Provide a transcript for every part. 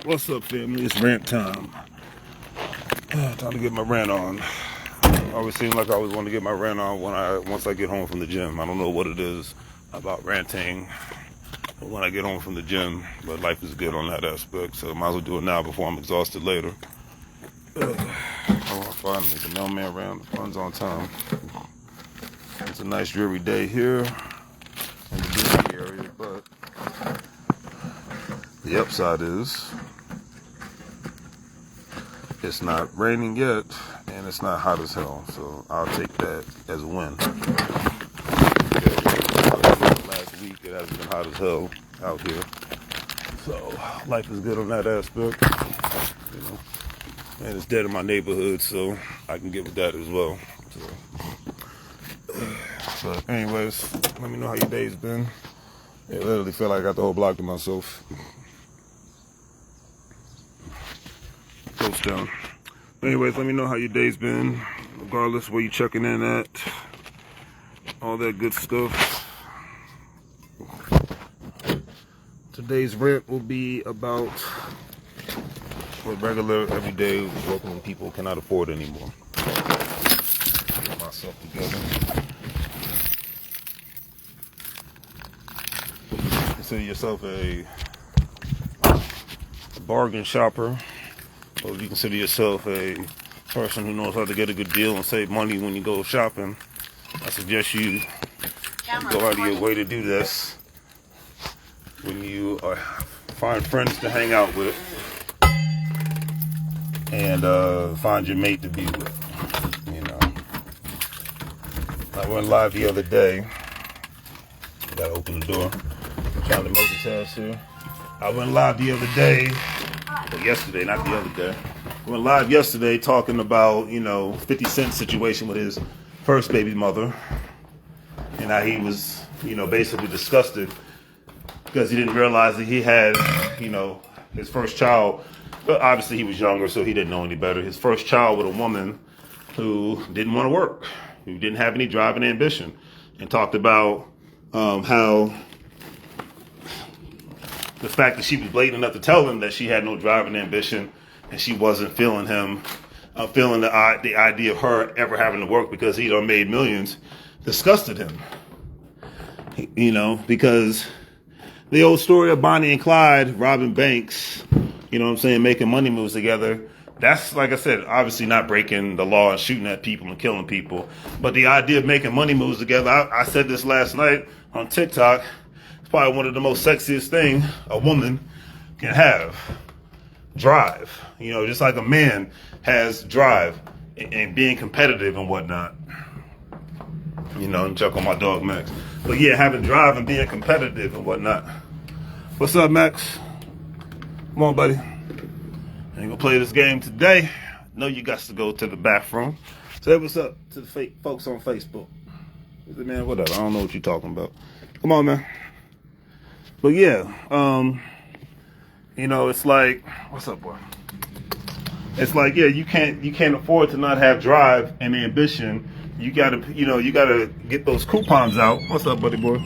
What's up, family? It's rant time. Time to get my rant on. Always seemed like I always want to get my rant on once I get home from the gym. I don't know what it is about ranting when I get home from the gym, but life is good on that aspect, so I might as well do it now before I'm exhausted later. Oh, finally, the mailman ran the funds on time. It's a nice dreary day here in the Disney area, but the upside is it's not raining yet, and it's not hot as hell, so I'll take that as a win. Last week, it hasn't been hot as hell out here, so life is good on that aspect, you know. And it's dead in my neighborhood, so I can get with that as well. So anyways, let me know how your day's been. I literally feel like I got the whole block to myself. Post down. Anyways, let me know how your day's been, regardless where you checking in at, all that good stuff. Today's rant will be about what regular, everyday, working people cannot afford anymore. Get myself together. Consider yourself a bargain shopper, or if you consider yourself a person who knows how to get a good deal and save money when you go shopping, I suggest you go out of your way to do this when you find friends to hang out with and find your mate to be with. You know, I went live the other day. Gotta open the door. I'm trying to multitask here. I went live the other day. Well, yesterday, not the other day. I went live yesterday talking about, 50 Cent's situation with his first baby mother. And how he was, basically disgusted because he didn't realize that he had, his first child. But obviously he was younger, so he didn't know any better. His first child with a woman who didn't want to work, who didn't have any drive and ambition. And talked about how the fact that she was blatant enough to tell him that she had no drive and ambition and she wasn't feeling him, feeling the idea of her ever having to work because he done made millions, disgusted him. Because the old story of Bonnie and Clyde robbing banks, making money moves together, that's, like I said, obviously not breaking the law and shooting at people and killing people. But the idea of making money moves together, I said this last night on TikTok, it's probably one of the most sexiest things a woman can have. Drive. Just like a man has drive and being competitive and whatnot. And check on my dog Max. But yeah, having drive and being competitive and whatnot. What's up, Max? Come on, buddy. Ain't gonna play this game today. Know you got to go to the bathroom. Say what's up to the folks on Facebook. Is it, man? Whatever. I don't know what you're talking about. Come on, man. But yeah, it's like, what's up, boy? It's like, yeah, you can't afford to not have drive and ambition. You gotta get those coupons out. What's up, buddy boy?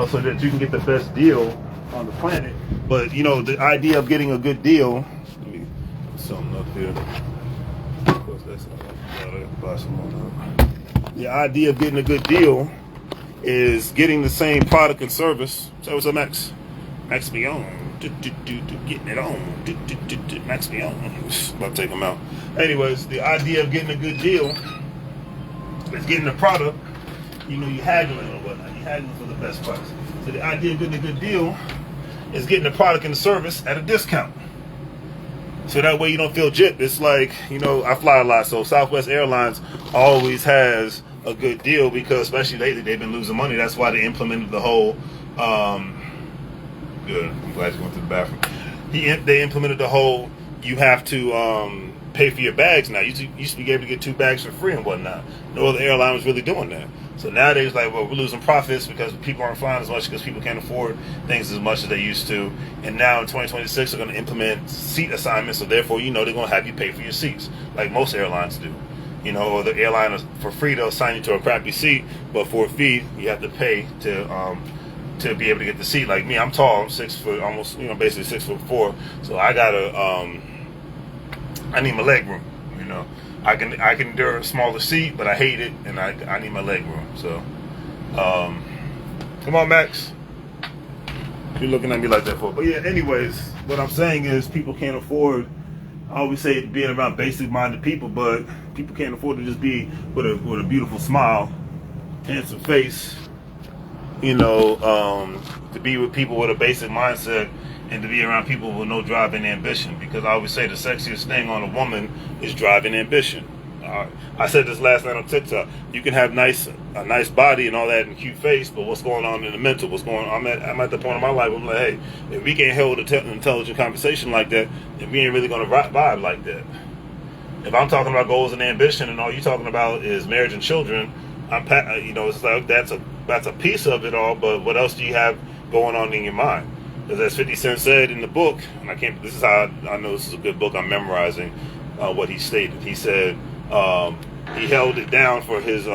So that you can get the best deal on the planet. But the idea of getting a good deal. Let me put something up here. Of course, that's buy some more. The idea of getting a good deal is getting the same product and service. So what's up, Max? Max me on. Getting it on. Max me on. About to take them out. Anyways, the idea of getting a good deal is getting the product. You haggling or whatnot. You haggling for the best price. So the idea of getting a good deal is getting the product and the service at a discount. So that way you don't feel gypped. It's like, I fly a lot, so Southwest Airlines always has a good deal because especially lately they've been losing money. That's why they implemented the whole, good, I'm glad you went to the bathroom. They implemented the whole, you have to pay for your bags now. You used to be able to get 2 bags for free and whatnot. No other airline was really doing that. So nowadays, we're losing profits because people aren't flying as much because people can't afford things as much as they used to. And now in 2026, they're going to implement seat assignments. So therefore, they're going to have you pay for your seats like most airlines do. Or the airline for free, they'll assign you to a crappy seat, but for a fee, you have to pay to to be able to get the seat. Like me, I'm tall. I'm 6 foot, almost, basically 6'4". So I gotta, I need my leg room. I can endure a smaller seat, but I hate it, and I need my leg room. So, come on, Max. You're looking at me like that for. But yeah, anyways, what I'm saying is people can't afford. I always say being around basic-minded people, but people can't afford to just be with a beautiful smile, handsome face. To be with people with a basic mindset, and to be around people with no drive and ambition. Because I always say the sexiest thing on a woman is drive and ambition. I said this last night on TikTok. You can have a nice body and all that and cute face, but what's going on in the mental? What's going on? I'm at the point in my life where I'm like, hey, if we can't hold an intelligent conversation like that, then we ain't really gonna vibe like that. If I'm talking about goals and ambition, and all you're talking about is marriage and children, it's like that's a piece of it all. But what else do you have going on in your mind? Because as 50 Cent said in the book, and this is how I know this is a good book. I'm memorizing what he stated. He said he held it down for his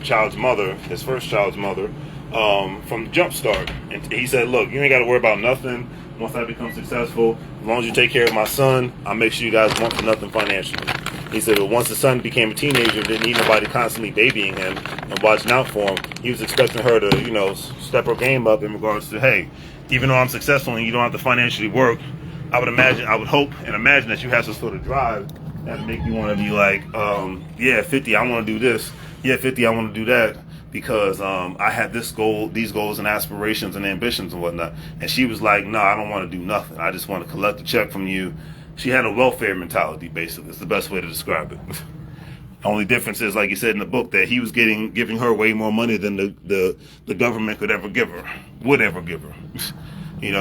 child's mother, his first child's mother, from the jump start. And he said, look, you ain't got to worry about nothing once I become successful. As long as you take care of my son, I'll make sure you guys want for nothing financially. He said, but once the son became a teenager, didn't need nobody constantly babying him and watching out for him. He was expecting her to, step her game up in regards to, hey, even though I'm successful and you don't have to financially work, I would hope and imagine that you have some sort of drive that would make you want to be like, yeah, 50, I want to do this. Yeah, 50, I want to do that. Because I had these goals and aspirations and ambitions and whatnot. And she was like, no, I don't want to do nothing. I just want to collect a check from you. She had a welfare mentality, basically. It's the best way to describe it. Only difference is, like you said in the book, that he was giving her way more money than the government would ever give her.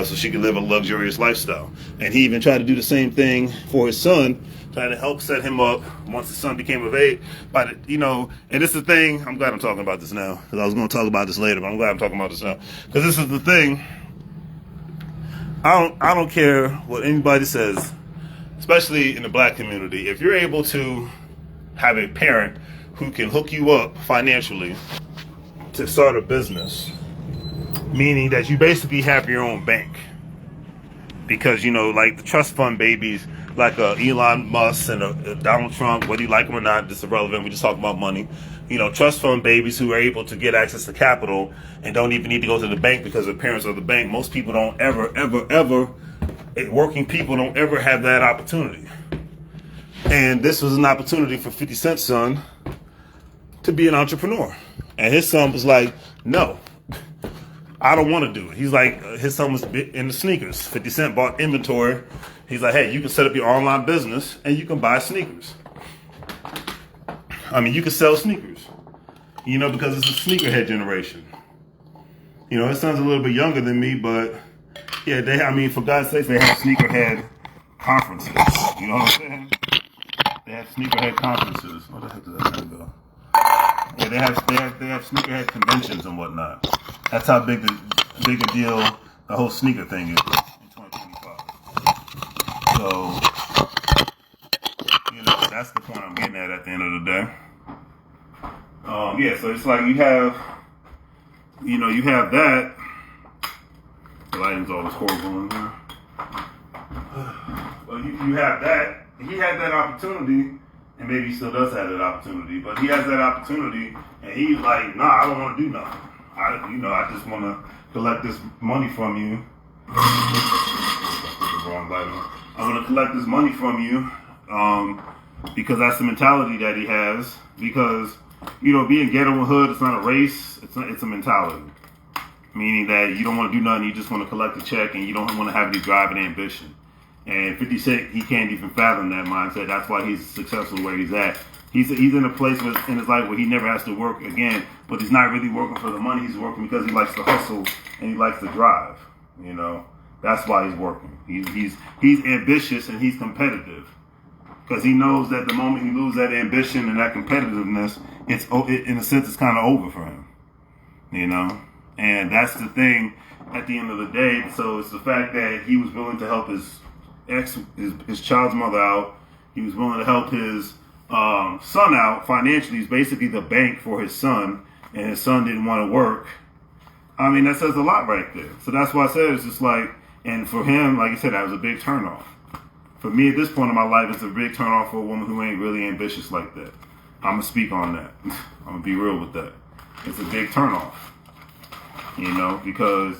So she could live a luxurious lifestyle. And he even tried to do the same thing for his son, trying to help set him up once his son became of age. And this is the thing, I'm glad I'm talking about this now, because I was going to talk about this later, but I'm glad I'm talking about this now. Because this is the thing, I don't care what anybody says, especially in the black community. If you're able to have a parent who can hook you up financially to start a business, meaning that you basically have your own bank. Because, like the trust fund babies, like Elon Musk and Donald Trump, whether you like them or not, this is irrelevant. We just talk about money. Trust fund babies who are able to get access to capital and don't even need to go to the bank because their parents are the bank. Most people don't ever, working people don't ever have that opportunity. And this was an opportunity for 50 Cent's son to be an entrepreneur. And his son was like, no, I don't want to do it. He's like, his son was in the sneakers. 50 Cent bought inventory. He's like, hey, you can set up your online business and you can buy sneakers. You can sell sneakers, because it's a sneakerhead generation. His son's a little bit younger than me, but yeah, for God's sake, they have sneakerhead conferences. You know what I'm saying? They have sneakerhead conferences. What the heck does that go? Yeah, they have sneakerhead conventions and whatnot. That's how big a deal the whole sneaker thing is in 2025. So, that's the point I'm getting at the end of the day. So it's like you have that. The lighting's always horrible in here. Well, you have that. He had that opportunity, and maybe he still does have that opportunity, but he has that opportunity, and he's like, nah, I don't want to do nothing. I just want to collect this money from you. I want to collect this money from you, because that's the mentality that he has. Because, being ghetto and hood, it's not a race, it's a mentality. Meaning that you don't want to do nothing, you just want to collect a check, and you don't want to have any drive and ambition. And 50 Cent, he can't even fathom that mindset. That's why he's successful where he's at. He's in a place in his life where he never has to work again, but he's not really working for the money. He's working because he likes to hustle and he likes to drive. That's why he's working. He's ambitious and he's competitive because he knows that the moment he loses that ambition and that competitiveness, in a sense, it's kind of over for him. And that's the thing at the end of the day. So it's the fact that he was willing to help his child's mother out. He was willing to help his son out financially. He's basically the bank for his son, and his son didn't want to work. I mean, that says a lot right there. So that's why I said it's just like, and for him, like I said, that was a big turnoff. For me, at this point in my life, it's a big turnoff for a woman who ain't really ambitious like that. I'm gonna speak on that. I'm gonna be real with that. It's a big turnoff, because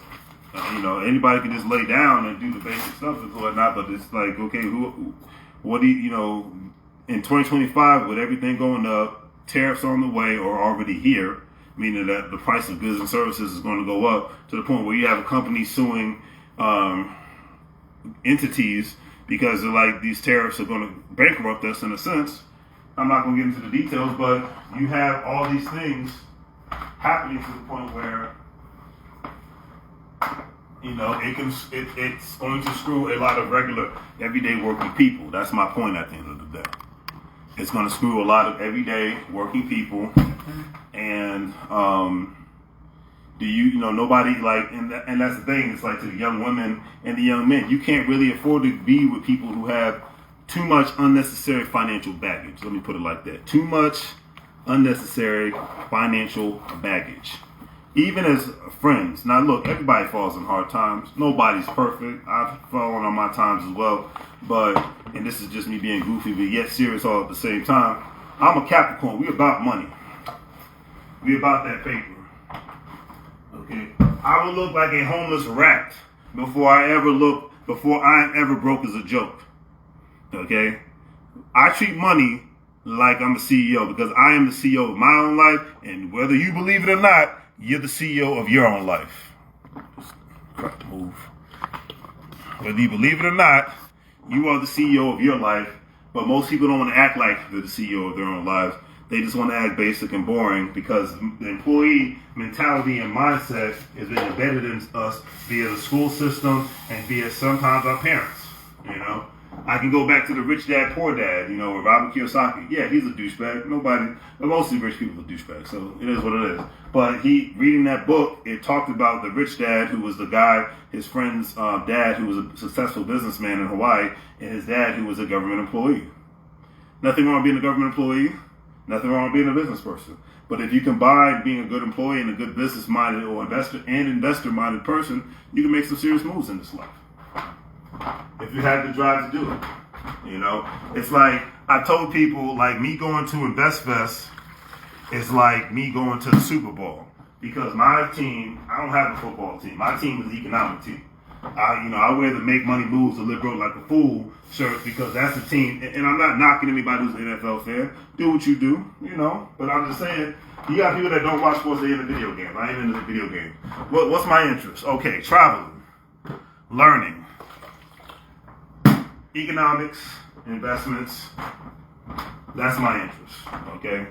anybody can just lay down and do the basic stuff and whatnot. But it's like, okay, what do in 2025 with everything going up, tariffs on the way or already here, meaning that the price of goods and services is going to go up to the point where you have a company suing entities because they're like, these tariffs are going to bankrupt us in a sense. I'm not going to get into the details, but you have all these things happening to the point where, it's going to screw a lot of regular, everyday working people. That's my point at the end of the day. It's going to screw a lot of everyday working people. And, nobody and that's the thing. It's like to the young women and the young men, you can't really afford to be with people who have too much unnecessary financial baggage. Let me put it like that. Too much unnecessary financial baggage. Even as friends. Now look, everybody falls in hard times. Nobody's perfect. I've fallen on my times as well. And this is just me being goofy, but yet serious all at the same time. I'm a Capricorn. We about money. We about that paper. Okay. I will look like a homeless rat before I am ever broke as a joke. Okay. I treat money like I'm a CEO because I am the CEO of my own life, and whether you believe it or not, you're the CEO of your own life. Just move. Whether you believe it or not, you are the CEO of your life, but most people don't want to act like they're the CEO of their own lives. They just want to act basic and boring because the employee mentality and mindset has been embedded in us via the school system and via sometimes our parents, I can go back to the Rich Dad, Poor Dad, with Robert Kiyosaki. Yeah, he's a douchebag. But mostly rich people are douchebags, so it is what it is. But reading that book, it talked about the rich dad who was the guy, his friend's dad who was a successful businessman in Hawaii, and his dad who was a government employee. Nothing wrong with being a government employee. Nothing wrong with being a business person. But if you combine being a good employee and a good business-minded or investor-minded person, you can make some serious moves in this life. If you have the drive to do it. It's like I told people, like me going to InvestFest is like me going to the Super Bowl. Because my team, I don't have a football team. My team is the economic team. I wear the Make Money Moves to Live Broke Like a Fool shirt because that's the team. And I'm not knocking anybody who's an NFL fan. Do what you do, But I'm just saying, you got people that don't watch sports, they in the video game. I ain't into the video game. What's my interest? Okay, traveling, learning, economics, investments. That's my interest, okay?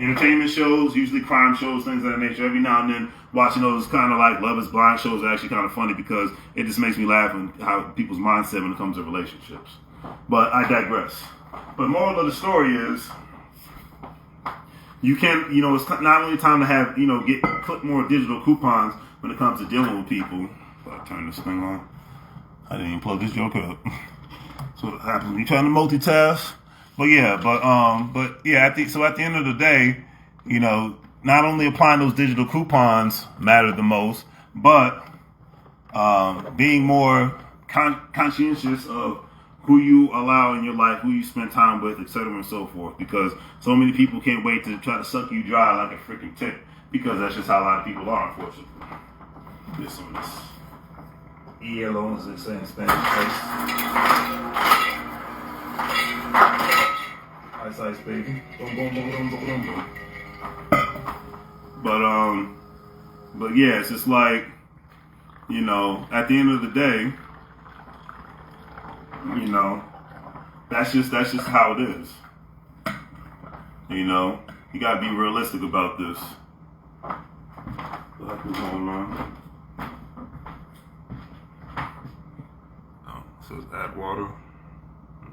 Entertainment shows, usually crime shows, things of that nature. Every now and then, watching those kind of like Love is Blind shows are actually kind of funny because it just makes me laugh and how people's mindset when it comes to relationships. But I digress. But moral of the story is, you can, it's not only time to have, put more digital coupons when it comes to dealing with people. I'll turn this thing on. I didn't even plug this joke up. So what happens when you're trying to multitask. But at the end of the day, not only applying those digital coupons matter the most, but being more conscientious of who you allow in your life, who you spend time with, etc. and so forth. Because so many people can't wait to try to suck you dry like a freaking tick. Because that's just how a lot of people are, unfortunately. This one is ELO, as they say in Spanish. Ice, ice, baby. Boom, boom, boom, boom, boom, boom. But yeah, it's just like, at the end of the day, that's just how it is. You gotta be realistic about this. What is going on? Oh, it says add water.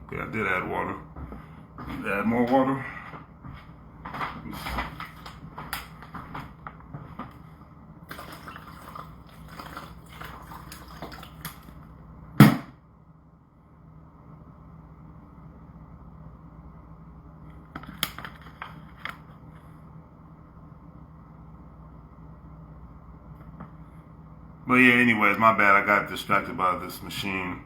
Okay, I did add water. Add more water. But yeah, anyways, my bad. I got distracted by this machine.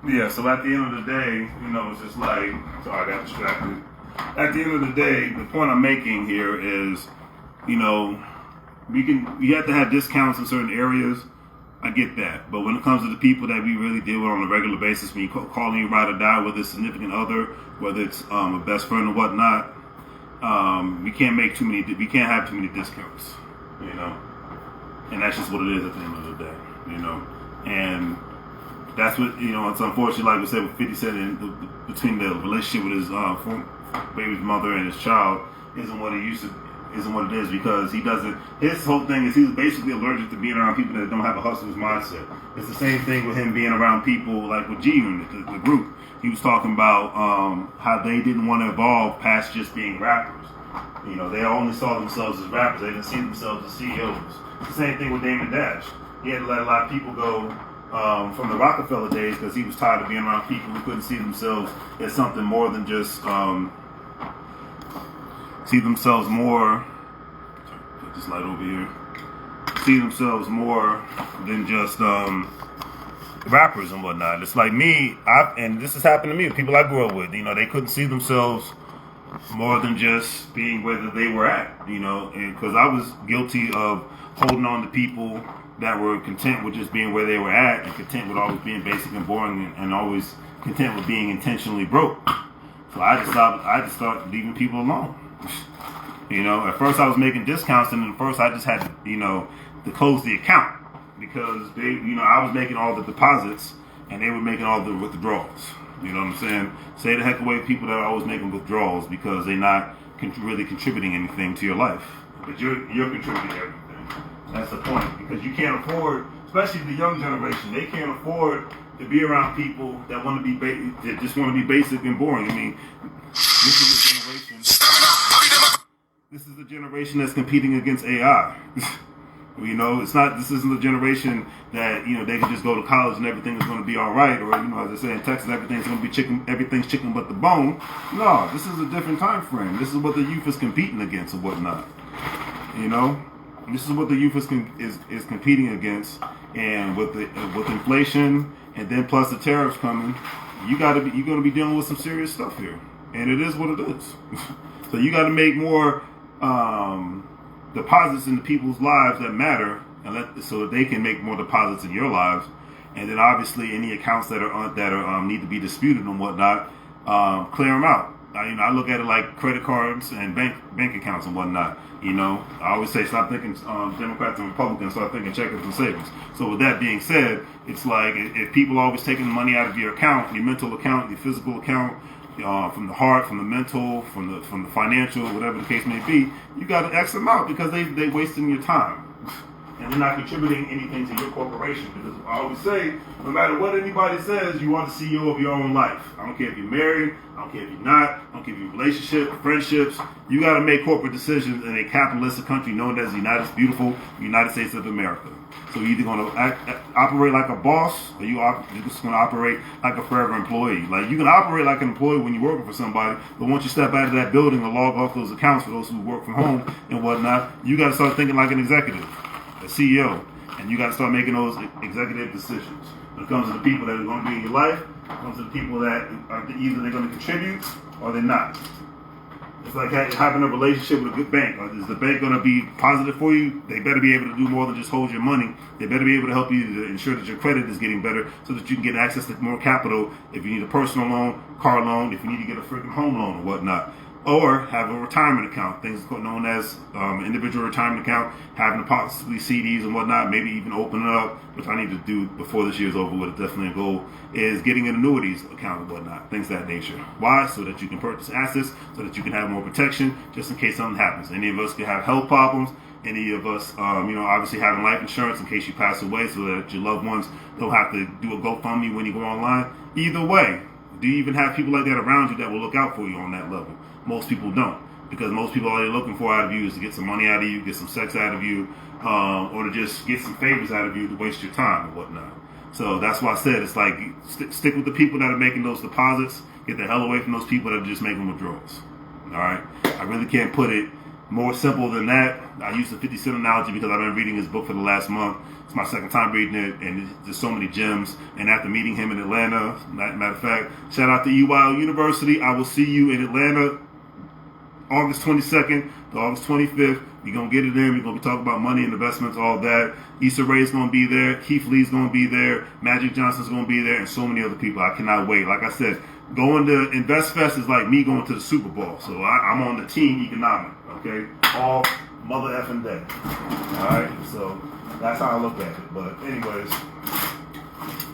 Yeah, so at the end of the day, it's just like, sorry, I got distracted. At the end of the day, the point I'm making here is, you have to have discounts in certain areas. I get that. But when it comes to the people that we really deal with on a regular basis, when you calling your ride or die, whether it's significant other, whether it's a best friend or whatnot, we can't have too many discounts, and that's just what it is at the end of the day, and that's what, it's unfortunate, like we said, with 50 Cent, between the relationship with his baby's mother and his child isn't what it is, because his whole thing is he's basically allergic to being around people that don't have a hustler's mindset. It's the same thing with him being around people like with G Unit, the group. He was talking about how they didn't want to evolve past just being rappers. They only saw themselves as rappers. They didn't see themselves as CEOs. It's the same thing with Damon Dash. He had to let a lot of people go from the Rockefeller days because he was tired of being around people who couldn't see themselves as something more than just see themselves more. Put this light over here. See themselves more than just rappers and whatnot. It's like me, and this has happened to me. People I grew up with, they couldn't see themselves more than just being where they were at, because I was guilty of holding on to people that were content with just being where they were at, and content with always being basic and boring, and always content with being intentionally broke. So I just started leaving people alone. At first I was making discounts, and at first I just had to close the account because I was making all the deposits and they were making all the withdrawals. You know what I'm saying? Stay the heck away from people that are always making withdrawals, because they're not really contributing anything to your life. But you're contributing everything. That's the point, because you can't afford, especially the young generation, they can't afford to be around people that want to be that just want to be basic and boring. I mean, this is the generation that's competing against AI. This isn't the generation that they can just go to college and everything is going to be all right, or as I say in Texas, everything's going to be everything's chicken but the bone. No, this is a different time frame. This is what the youth is competing against and whatnot. This is what the youth is competing against, and with inflation and then plus the tariffs coming, you're going to be dealing with some serious stuff here, and it is what it is. So you got to make more deposits into people's lives that matter, and so that they can make more deposits in your lives, and then obviously any accounts that are need to be disputed and whatnot, clear them out. I look at it like credit cards and bank accounts and whatnot. I always say stop thinking Democrats and Republicans, start thinking checkers and savings. So with that being said, it's like if people are always taking money out of your account, your mental account, your physical account, from the heart, from the mental, from the financial, whatever the case may be, you got to X them out, because they wasting your time. And they're not contributing anything to your corporation. Because I always say, no matter what anybody says, you are the CEO of your own life. I don't care if you're married, I don't care if you're not, I don't care if you're in relationship, friendships. You got to make corporate decisions in a capitalistic country known as the beautiful United States of America. So you're either going to operate like a boss, or you're just going to operate like a forever employee. Like, you can operate like an employee when you're working for somebody, but once you step out of that building and log off those accounts for those who work from home and whatnot, you got to start thinking like an executive, a CEO, and you got to start making those executive decisions. When it comes to the people that are going to be in your life, when it comes to the people that are either they're going to contribute or they're not. It's like having a relationship with a good bank. Is the bank going to be positive for you? They better be able to do more than just hold your money. They better be able to help you to ensure that your credit is getting better, so that you can get access to more capital if you need a personal loan, car loan, if you need to get a freaking home loan or whatnot. Or have a retirement account, things known as individual retirement account, having possibly CDs and whatnot, maybe even open it up, which I need to do before this year's over with. Definitely a goal is getting an annuities account and whatnot, things of that nature. Why? So that you can purchase assets, so that you can have more protection just in case something happens. Any of us can have health problems, any of us, obviously having life insurance in case you pass away so that your loved ones don't have to do a GoFundMe when you go online. Either way, do you even have people like that around you that will look out for you on that level? Most people don't, because most people all they're looking for out of you is to get some money out of you, get some sex out of you, or to just get some favors out of you to waste your time and whatnot. So that's why I said it's like stick with the people that are making those deposits. Get the hell away from those people that are just making withdrawals. All right, I really can't put it more simple than that. I use the 50 Cent analogy because I've been reading his book for the last month. It's my second time reading it, and there's so many gems. And after meeting him in Atlanta, matter of fact, shout out to EYL University. I will see you in Atlanta August 22nd to August 25th. We're going to get it in. We're going to be talking about money and investments, all that. Issa Rae's going to be there. Keith Lee's going to be there. Magic Johnson's going to be there, and so many other people. I cannot wait. Like I said, going to Invest Fest is like me going to the Super Bowl. So I'm on the team economic, okay? All mother effing day. All right? So that's how I look at it. But anyways,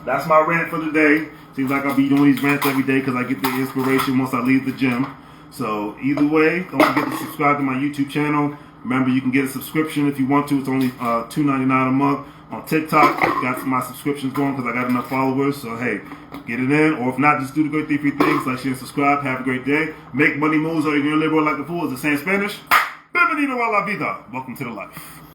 that's my rant for the day. Seems like I'll be doing these rants every day because I get the inspiration once I leave the gym. So either way, don't forget to subscribe to my YouTube channel. Remember, you can get a subscription if you want to. It's only $2.99 a month. On TikTok, got my subscriptions going because I got enough followers. So, hey, get it in. Or if not, just do the great 3 things. Like, share, and subscribe. Have a great day. Make money moves or you're going to live like a fool. As they say in Spanish, bienvenido a la vida. Welcome to the life.